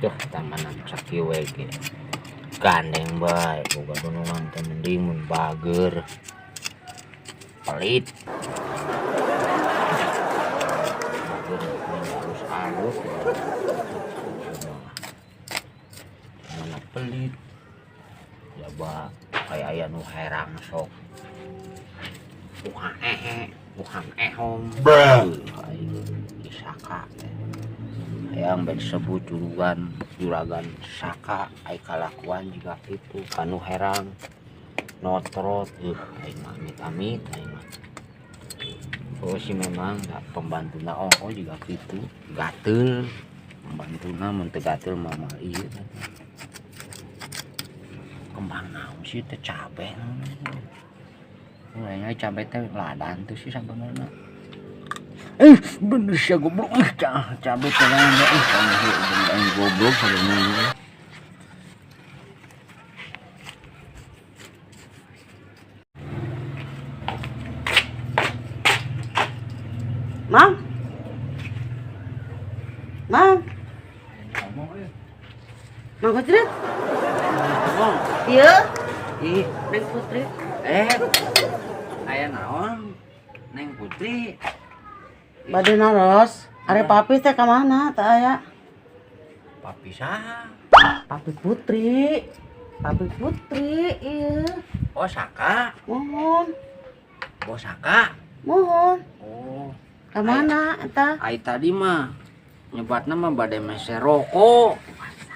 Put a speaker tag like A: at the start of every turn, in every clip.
A: Duh, tamanan sakiwe ge. Gandeng bae, boga donongan teh mending mun bager. Pelit. Bager halus-halus. Mana pelit. Coba kayak aya nu herang sok. Bukan ehom. Saka. Yang disebut juragan saka ai kalakuan juga gitu kanu herang notrot aing mah amit-amit aing mah. Oh sih memang pembantuna ongko juga gitu gatel pembantuna mun teu gatel mah ieu kembang naon sih teh cabe. Mulainya cabe teh ladan tuh sih sabenerna. Bener sih goblok cabe terang kamu goblok sebenarnya.
B: Mang Putri iya Neng Putri
A: Aya naon Neng Putri
B: bade naros are papi teh ka mana teh aya
A: papi saha
B: papi Putri iya
A: oh saka
B: mohon
A: bos saka
B: mohon
A: oh
B: ka mana eta
A: ai tadi mah nyebatna mah bade mese rokok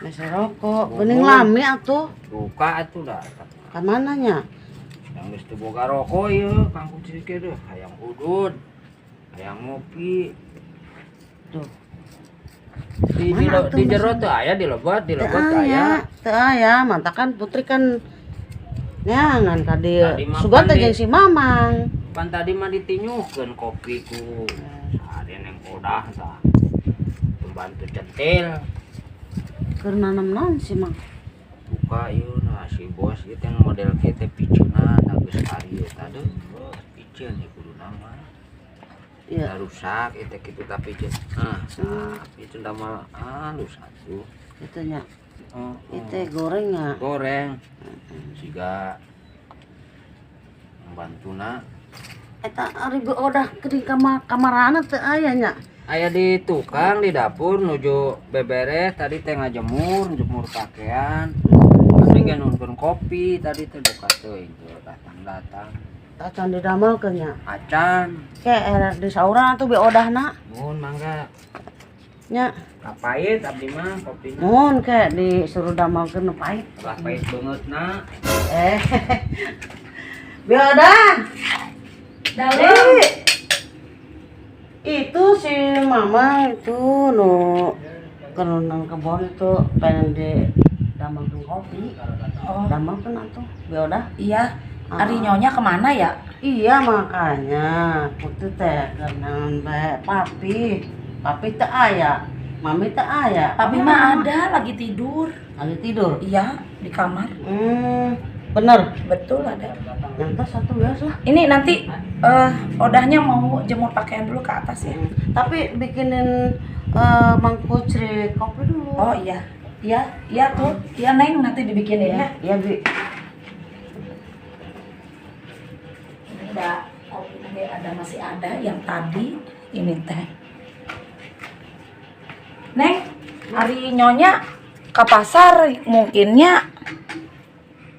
B: mese rokok geuning lami atuh
A: buka atuh dah
B: ka mana nya
A: yang geus teu boga rokok ieu Kang Putri ge deuh hayang udud hayang ngopi
B: tuh
A: di jero teu aya di lebet aya
B: teu aya mantakan Putri kan nyangan ka dieu
A: Tadi mah
B: sugan teh
A: pan
B: jeung si Mamang
A: pan tadi mah ditinyuhkeun kopi ku ade neng kodah tah pembantu centil
B: keur nanam naon si Mang
A: buka ieu nah si bos ieu teh model kieu teh piceuna da geus ari eta deuh piceun ieu kuduna mah
B: iya
A: rusak itu gitu tapi itu nama halus atuh
B: itu nya itu gorengnya
A: goreng siga membantuna
B: eta ari odah ke kamarana teu aya nya
A: aya di tukang di dapur nuju beberes tadi teh ngajemur jemur pakaian tapi kan nonton kopi tadi teh buka teuing datang
B: acan didamelkeun nya
A: acan
B: ke di saurang atuh be odahna
A: mun mangga
B: nya
A: kapait abdi mah kopinya
B: mun ke disuruh damelkeun nu pait
A: lah pait beungeutna
B: be odah
C: dalam
B: itu si mama itu nu kenunan kebon itu pengen di damelkeun kopi damelkeun atuh be odah
C: iya ari nyonya kemana ya
B: iya makanya Putri teh kenang bae papi teh aya mami teh aya
C: papi mah ada lagi tidur
B: iya
C: di kamar
B: bener
C: betul ada
B: yang tas satu beres lah
C: ini nanti odahnya mau jemur pakaian dulu ke atas ya
B: tapi bikinin Mang Putri kopi dulu
C: oh iya tuh iya Neng nanti dibikinin ya
B: iya Bi
C: ada masih ada yang tadi ini teh Neng hari nyonya ke pasar mungkinnya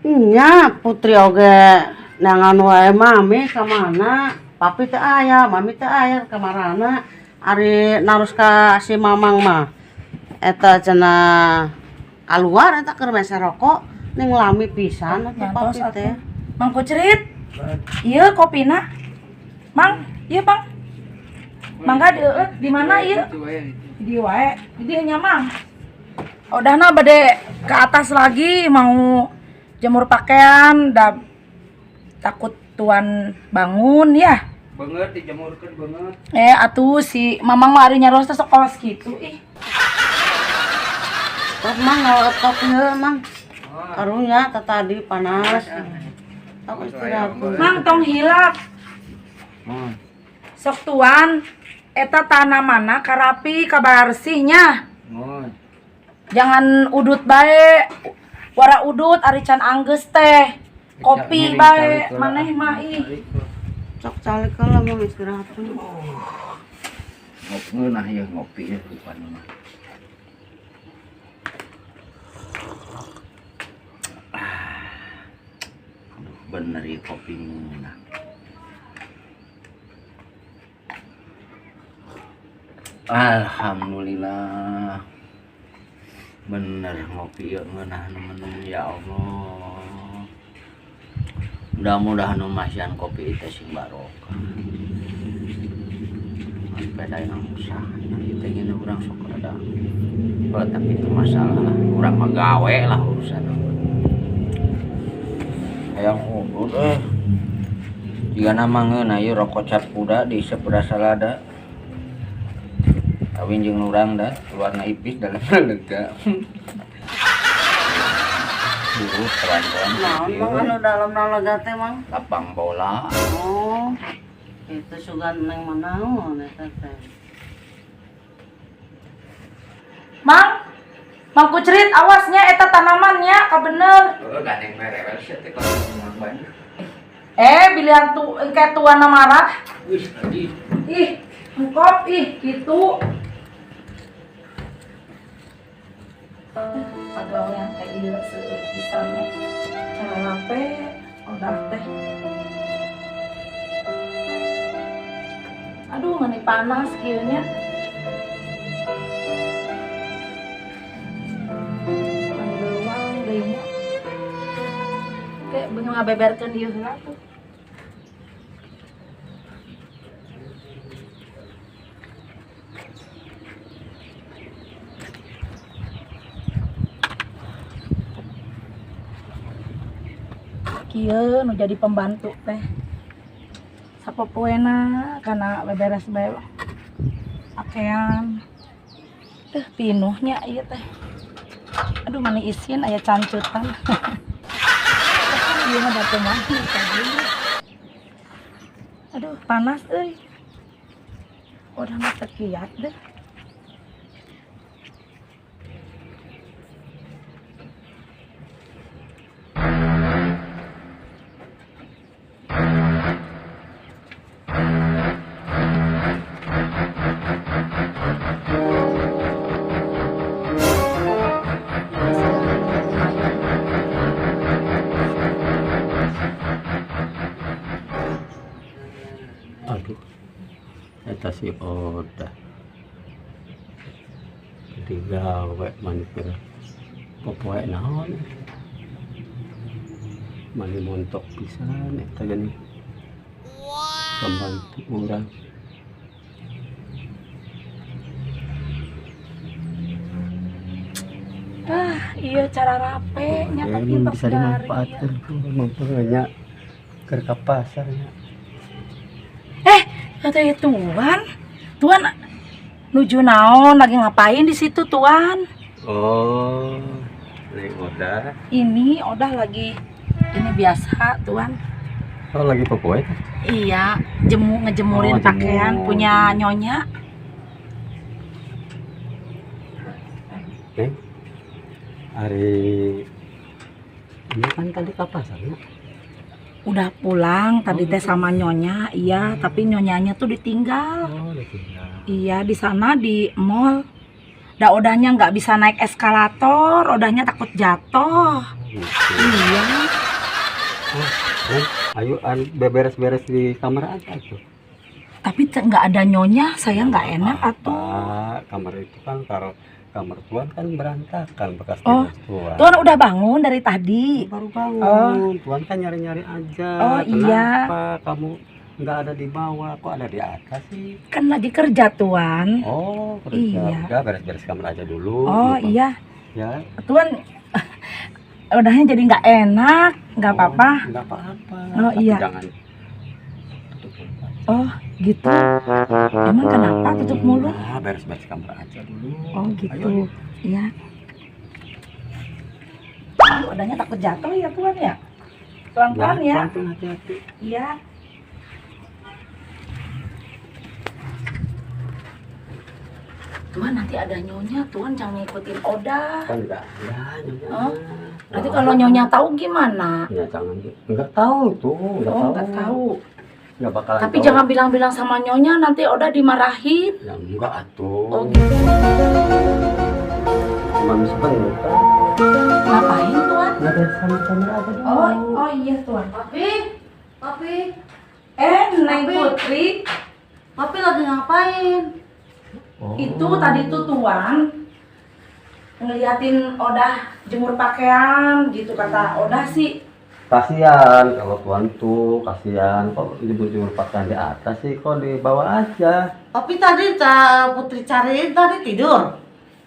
B: nya Putri oge nangan wae mami ka mana papi teh aya mami teh aya ka marana ari narus ka si Mamang mah eta cenah kaluar eta keur mese rokok ning lami pisan atuh papi teh
C: Mang Kucrit iya kopina Mang iya Bang mangga di mana iya di wae di nya Mang odahna bade ke atas lagi mau jemur pakaian da takut tuan bangun ya
A: banget dijemurkeun banget
C: atuh si Mamang mah ari nyaros teh sekolah gitu ih
B: tok Mang ngawetok heuh Mang karunya tadi panas aku istirahat
C: Mang tong hilap sok tuan eta tanamanna karapi kabarsihnya Jangan udut bae. Wara udut ari can anggeus teh. Kopi bae maneh mah ih.
B: Sok calik lah mau istirahat tuh.
A: Ngopi nah ya ngopi ya bukan mah. Aduh bener ya kopi nah. Alhamdulillah. Bener ngopi ya ngeunah nemen ya Allah. Mudah-mudahan masihan kopi itu sing barokah. Beda yang usaha itu ingin orang sok ada. Oh, tapi itu masalah lah. Orang magawe lah urusan. Yang udah. Jika nama ngeuna ieu rokok cap kuda di sepeda salada. Kawin jeung urang dah keluarna ipis dalam lega. Buruk pelan-pelan.
B: Naon anu dalam nalaga teh mang?
A: Lapang bola.
B: Oh. Itu sugan neng manaon eta teh.
C: Mang Kucrit awasnya eta tanamannya ka bener.
A: Gandeng merewel sih teh kalau ngomong banyak.
C: Bilihan tu engke tuana marah.
A: Wis tadi.
C: Ih, engkop ih gitu. Pagawean kayak ieu seueur pisannya. Cara nape udah teh. Aduh, ngani panas kieu nya. Panggeuwang deui nya. Kayak beungeung ngabeberkeun ieu heula tuh. Kieu nu jadi pembantu teh. Sapopoena kana beberes bae pakaian. Teh pinuhnya ieu teh. Aduh mani isin aya cancutan. Ieu mah batu mah tadi. Aduh panas euy. Udah mah tekiat deh.
D: Aduh, eta si Oda digawe manikir popoe naon mani montok pisan eta geuning pembantu urang.
C: Iya cara rape nya tapi
D: Ini
C: pas
D: bisa
C: dari
D: dimanfaatkan mempernya ke pasarnya.
C: kata ya Tuan nuju naon lagi ngapain di situ Tuan?
D: Oh, Neng Oda.
C: Ini Odah lagi ini biasa Tuan.
D: Oh, lagi popoe.
C: Iya, ngejemurin
D: Oh,
C: pakaian
D: jemur.
C: punya nyonya.
D: Neng, hari ini kan tadi ke pasar ya?
C: Udah pulang tadi teh sama nyonya, iya, tapi nyonyanya tuh ditinggal.
D: Oh, udah tinggal.
C: Iya, di sana di mall. Odahnya nggak bisa naik eskalator, Odahnya takut jatuh.
D: Gitu.
C: Iya.
D: Oh, Neng, ayo beberes-beres di kamar aja tuh.
C: Tapi nggak ada nyonya, saya nggak enak atuh.
D: Pak, kamar itu kan kalau kamar tuan kan berantakan bekas
C: Oh,
D: tidur tuan.
C: Tuan udah bangun dari tadi.
D: Baru bangun, tuan kan nyari-nyari aja.
C: Oh, iya.
D: Kenapa kamu nggak ada di bawah, kok ada di atas sih?
C: Kan lagi kerja Tuan.
D: Oh, kerja.
C: Iya.
D: Udah beres-beres kamar aja dulu.
C: Oh
D: gitu.
C: iya,
D: Ya.
C: Tuan udahnya jadi nggak enak, nggak apa-apa.
D: Nggak apa-apa.
C: Oh,
D: Tapi
C: iya.
D: jangan tutup mulut aja.
C: Oh gitu. Emang kenapa tutup mulut?
D: Nah, beres-beres kamar aja dulu.
C: Oh gitu.
D: Ayo.
C: Iya. Udahnya takut jatuh ya Tuan ya. Pelan-pelan ya.
D: Pelan-pelan hati-hati.
C: Iya. Tuhan nanti ada nyonya, Tuhan jangan ngikutin Oda.
D: Kan enggak ada nyonya.
C: Oh, nanti kalau nyonya tahu gimana?
D: Ya jangan, enggak tahu itu, enggak
C: Oh,
D: tahu.
C: nggak tahu.
D: Enggak bakalan
C: Tapi
D: tahu.
C: jangan bilang-bilang sama nyonya, nanti Oda dimarahin.
D: Ya enggak atuh.
C: Oh gitu.
D: Cuma sebentar.
C: Ngapain Tuhan?
D: Enggak ada sama-sama aja dulu.
C: Oh iya Tuhan.
B: Papi, papi,
C: Neng Putri,
B: papi lagi ngapain?
D: Oh.
C: itu tadi tuh Tuhan ngeliatin Oda jemur pakaian gitu, kata Oda sih.
D: Kasihan kalau tuan tuh, kasihan kok jemur pakaian di atas sih, kok di bawah aja.
B: Papi tadi Putri cariin tadi tidur.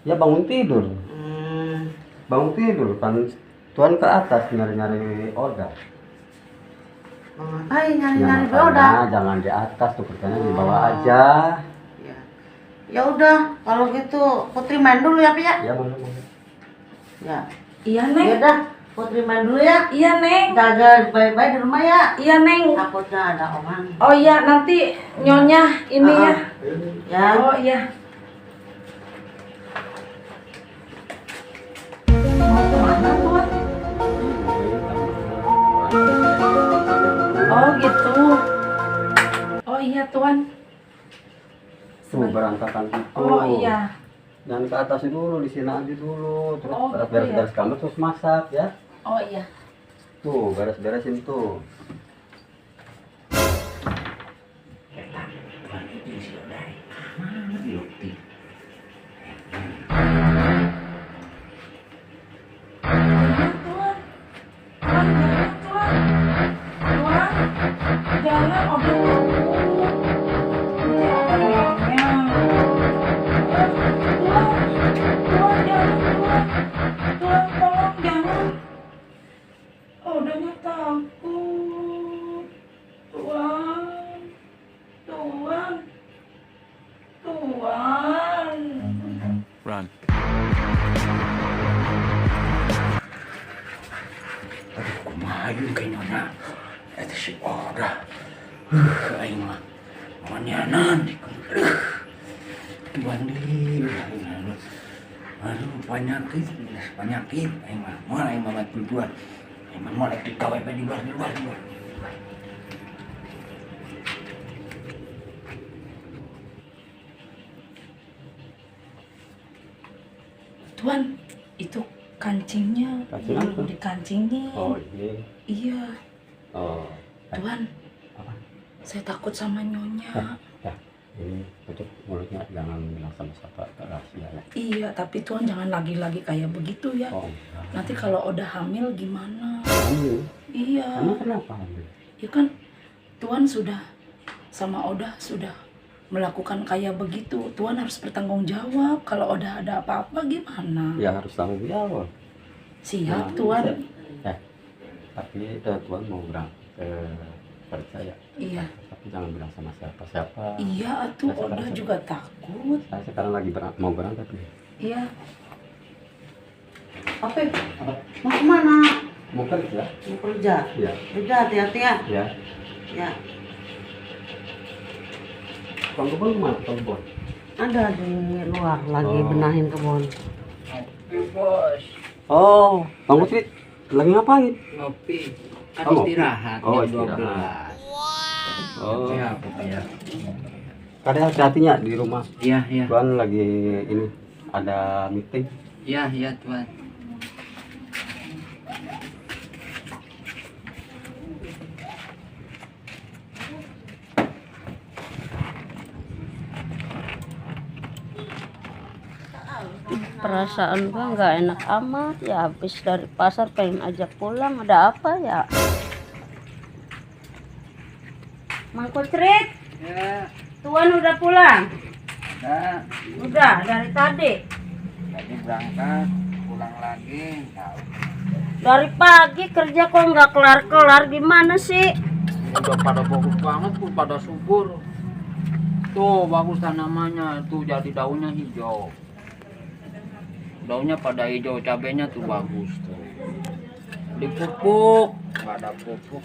D: Ya bangun tidur.
B: Hmm.
D: Bangun tidur kan tuan ke atas nyari-nyari Oda.
B: Mau ngapain nyari-nyari
D: Ya,
B: Oda?
D: makanya jangan di atas tuh, kerjanya di bawah aja.
B: Ya. Ya udah, kalau gitu Putri main dulu ya, Pi ya.
D: Ya mana.
B: Ya.
C: Iya
B: Ya
C: Neng.
B: udah, Putri main dulu ya.
C: Iya Neng.
B: Jaga baik-baik di rumah ya.
C: Iya Neng.
B: Takutnya ada oman.
C: Oh iya, nanti nyonya ini ya.
B: Ya.
C: Oh iya. Mau kemana Tuhan? Oh gitu. Oh iya Tuhan.
D: Tuh berantakan gitu.
C: Oh iya.
D: Jangan ke atas dulu, di sini aja dulu. Terus
C: Oh, gitu
D: beres-beres kamar terus masak ya.
C: Oh iya.
D: Tuh beres-beresin tuh.
C: Tuhan. Tuhan, Tuhan. Tuhan. Jangan Oda takut. Nanti Oda nyonya. Tuhan. Tuhan jangan Tuhan. Tuhan tolong jangan. Odanya takut. Tuhan. Tuhan. Tuhan.
E: Run.
A: Aduh, kumaha kayaknya. Eta si Oda. Aing mah manyanan dibanding. Aduh, penyakit. Aing mah moal tujuan. Aing mah moal digawe di luar.
C: Tuhan, itu kancingnya.
D: Kancing
C: yang
D: apa?
C: dikancingin.
D: Oh iya.
C: Iya.
D: Oh.
C: Tuhan,
D: Apa?
C: saya takut sama nyonya.
D: Ya, ini tutup mulutnya, jangan bilang sama siapa, rahasia ya.
C: Iya, tapi Tuhan jangan lagi-lagi kayak begitu ya.
D: Oh enggak.
C: Nanti kalau udah hamil gimana?
D: Hamil?
C: Iya.
D: Emang kenapa hamil?
C: Ya kan Tuhan sudah sama Oda sudah melakukan kayak begitu. Tuhan harus bertanggung jawab. Kalau udah ada apa-apa gimana?
D: Ya harus tanggung jawab.
C: Siap
D: Nah,
C: Tuhan.
D: Ya, tapi Tuhan mau berangkat ke percaya.
C: Iya.
D: Tapi jangan bilang sama siapa-siapa.
C: Iya atuh,
D: Saya
C: Oda
D: sekarang-
C: juga takut.
D: Saya sekarang lagi mau berangkat nih.
C: Iya.
B: Papi, mau kemana?
D: Mau kerja?
B: Mau kerja.
D: Ya.
B: Udah, hati-hati ya.
D: Ya.
B: Ya.
D: Bang Kebon kemana? Bang Kebon?
B: Ada di luar lagi
D: Oh.
B: benahin kebun.
A: Bos,
D: Oh, Bang Putri lagi ngapain?
A: ngopi. Kan
D: Oh, ngopi.
A: istirahat
D: Oh,
A: jam
D: istirahat.
A: 12.
D: Oh,
A: Ya, pokoknya.
D: kadang hati-hatinya di rumah.
A: Iya, iya.
D: Tuhan lagi ini ada meeting.
A: Iya, iya, Tuhan.
F: Perasaan gua nggak enak amat ya, habis dari pasar pengen ajak pulang, ada apa ya? Mang Kutrit,
A: Ya,
F: Tuan udah pulang?
A: nah,
F: Udah dari tadi.
A: tadi berangkat, pulang lagi. Tahu.
F: Dari pagi kerja kok nggak kelar-kelar, gimana sih?
A: Udah pada bagus banget tuh, pada subur. Tuh bagus tanamannya, tuh jadi daunnya hijau. Daunnya pada hijau, cabenya tuh bagus tuh. Dipupuk, nggak ada pupuk.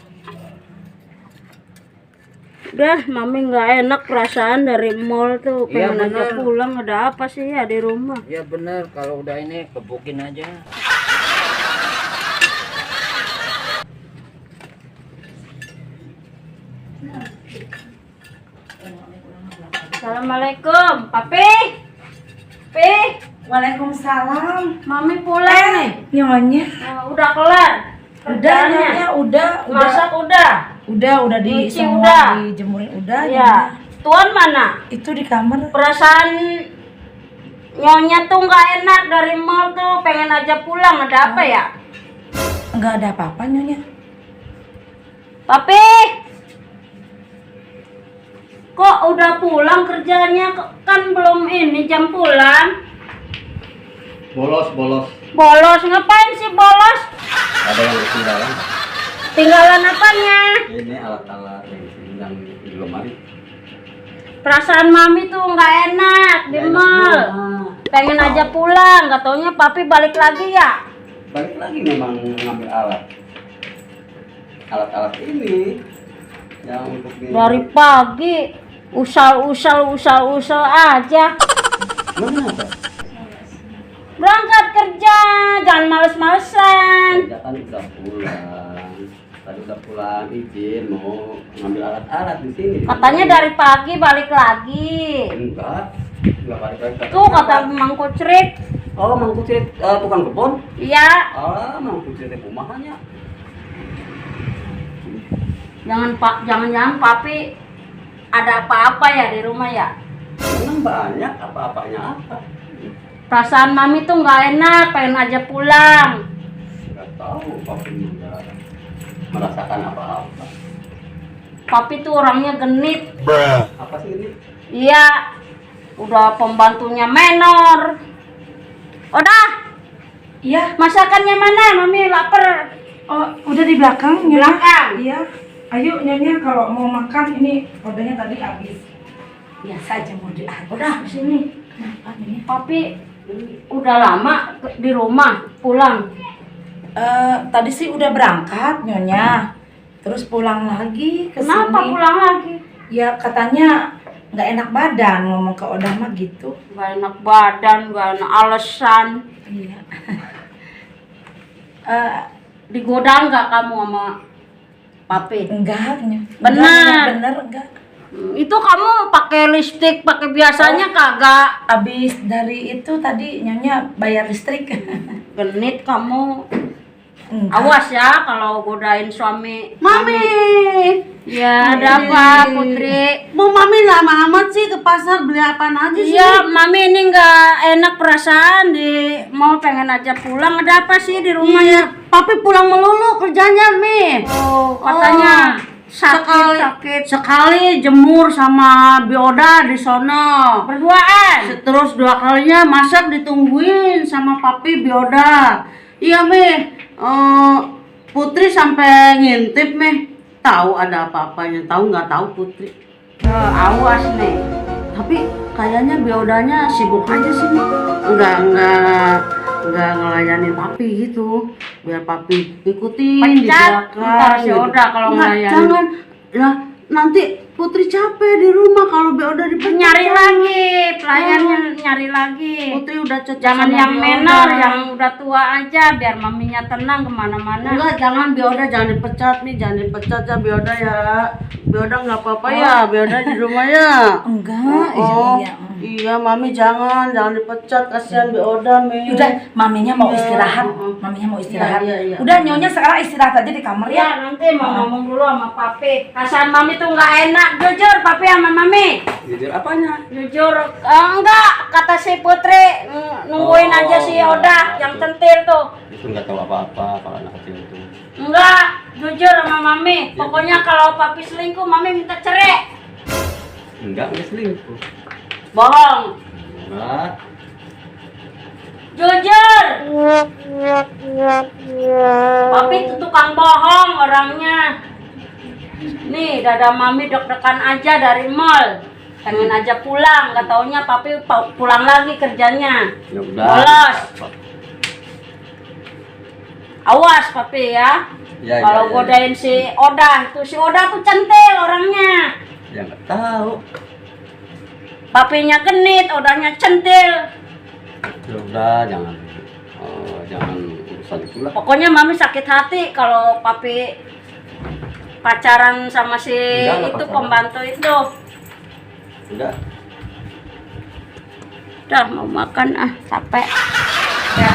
F: Udah, mami nggak enak perasaan dari mall tuh.
A: Iya,
F: Pengen aja
A: bener.
F: pulang. Ada apa sih ya di rumah?
A: Ya bener, kalau udah ini kebukin aja.
F: Assalamualaikum, Papi. Pi,
C: Waalaikumsalam.
F: mami pulang nih.
C: Nyonya.
F: Udah kelar.
C: Udah
F: Kerjaannya.
C: nyonya, udah.
F: Masak udah.
C: Udah di
F: Nyuci
C: semua
F: udah.
C: dijemurin udah.
F: Ya.
C: Nyonya.
F: Tuan mana?
C: Itu di kamar.
F: Perasaan nyonya tuh nggak enak dari mall tuh, pengen aja pulang. Ada apa ya?
C: Enggak ada apa-apa nyonya.
F: Papi, kok udah pulang kerjanya? Kan belum ini jam pulang.
D: Bolos.
F: Bolos, ngapain sih bolos?
D: Ada yang ketinggalan.
F: Tinggalan apanya?
D: Ini alat-alat yang di lemari.
F: Perasaan mami tuh nggak enak di mall. Pengen aja pulang, gak taunya papi balik lagi ya?
D: Balik lagi memang ngambil alat-alat ini yang untuk
F: Dari pagi usal aja.
D: Mana apa?
F: Berangkat kerja, jangan males-malesan.
D: Kerja kan udah pulang. Tadi udah pulang izin mau ngambil alat-alat di sini.
F: Katanya dari pagi balik lagi.
D: Enggak balik lagi.
F: Tuh kata Mang Kucrit.
D: Oh, Mang Kucrit tukang kebun.
F: Iya,
D: Ah, Mang Kucrit kumahannya.
F: jangan papi ada apa-apa ya di rumah ya?
D: Memang banyak apa-apanya apa.
F: Perasaan mami tuh nggak enak, pengen aja pulang.
D: Enggak tahu papi enggak merasakan apa-apa.
F: Papi tuh orangnya genit.
D: Apa sih ini?
F: Iya, udah pembantunya menor. Udah,
C: Iya.
F: masakannya mana? Mami lapar.
C: Oh, udah di belakang nyonya.
F: Belakang.
C: Iya. Ayo nyonya kalau mau makan ini rodanya tadi habis. Biasa aja mau diaduk.
F: Udah sini.
C: Kenapa nyonya?
F: Papi udah lama di rumah pulang.
C: Tadi sih udah berangkat nyonya. Terus pulang lagi ke
F: Kenapa
C: sini.
F: pulang lagi?
C: Ya katanya nggak enak badan ngomong ke Odah mah gitu.
F: Gak enak badan, gak enak alasan.
C: Iya.
F: Digoda nggak kamu sama papi?
C: Enggak,
F: Benar.
C: bener enggak.
F: Itu kamu pakai lipstik, pakai biasanya kagak.
C: Abis dari itu tadi nyonya bayar listrik.
F: Genit kamu.
C: Enggak.
F: Awas ya kalau godain suami.
B: Mami,
F: Ya, ada apa Putri?
B: mau mami lama amat sih ke pasar beli apa aja sih?
F: Iya, mami ini nggak enak perasaan di mau pengen aja pulang. Ada apa sih di rumah ya?
B: Iya, papi pulang melulu kerjanya, Mi.
F: Oh, katanya sakit.
B: Sekali jemur sama Bioda di sono.
F: Berduaan.
B: Terus dua kalinya masak ditungguin sama papi Bioda. Iya, Mi. Putri sampai ngintip, Mi. Tahu ada apa-apanya, tahu nggak tahu Putri.
F: Awas nih.
B: Tapi kayaknya Biodanya sibuk aja sih, Mi. Enggak ngelayanin papi gitu. Biar papi ikutin di
F: Pecat
B: belakang.
F: ntar si
B: gitu.
F: Oda kalau
B: Enggak,
F: ngelayanin.
B: jangan. Lah, nanti Putri capek di rumah kalau Bioda dipecat.
F: Nyari lagi, pelayannya nyari lagi.
B: Putri udah cocok
F: Jangan
B: sama
F: yang
B: Bioda.
F: menor, yang udah tua aja biar maminya tenang kemana-mana.
B: Enggak, jangan Bioda jangan dipecat, Mi. Jangan dipecat ya Bioda ya. Bioda nggak apa-apa ya, Bioda di rumah ya.
C: Enggak,
B: Oh,
C: iya.
B: iya, Mami jangan dipecat, kasihan Bioda, Mi.
C: Udah, maminya mau
B: Iya.
C: istirahat. Maminya mau istirahat.
B: Iya.
C: Udah nyonya sekarang istirahat aja di kamar ya.
F: Ya, nanti mau ngomong dulu sama papi. Perasaan mami tuh nggak enak, jujur papi sama mami.
D: Jujur apanya?
F: Jujur, enggak, kata si Putri, nungguin
D: Oh,
F: aja si
D: enggak.
F: Oda yang centil tuh.
D: Itu nggak tahu apa-apa kalau anak kecil itu.
F: Enggak, jujur sama mami. Pokoknya kalau papi selingkuh, mami minta cerai.
D: Enggak selingkuh.
F: Bohong.
D: Enggak.
F: Jujur. Papi tuh tukang bohong orangnya. Nih, dada mami deg-degan aja dari mall. Pengen aja pulang, gak taunya papi pulang lagi kerjanya.
D: Ya udah.
F: Bolos. Awas papi ya.
D: Ya,
F: Kalau
D: ya.
F: godain si Oda, tuh si Oda tuh centil orangnya.
D: Ya nggak tahu.
F: Papinya genit, odahnya centil.
D: Ya udah, jangan urusan itulah.
F: Pokoknya mami sakit hati kalau papi pacaran sama si
D: Enggak lah,
F: itu
D: pacaran.
F: pembantu itu.
D: Udah.
F: Udah mau makan capek. Ya,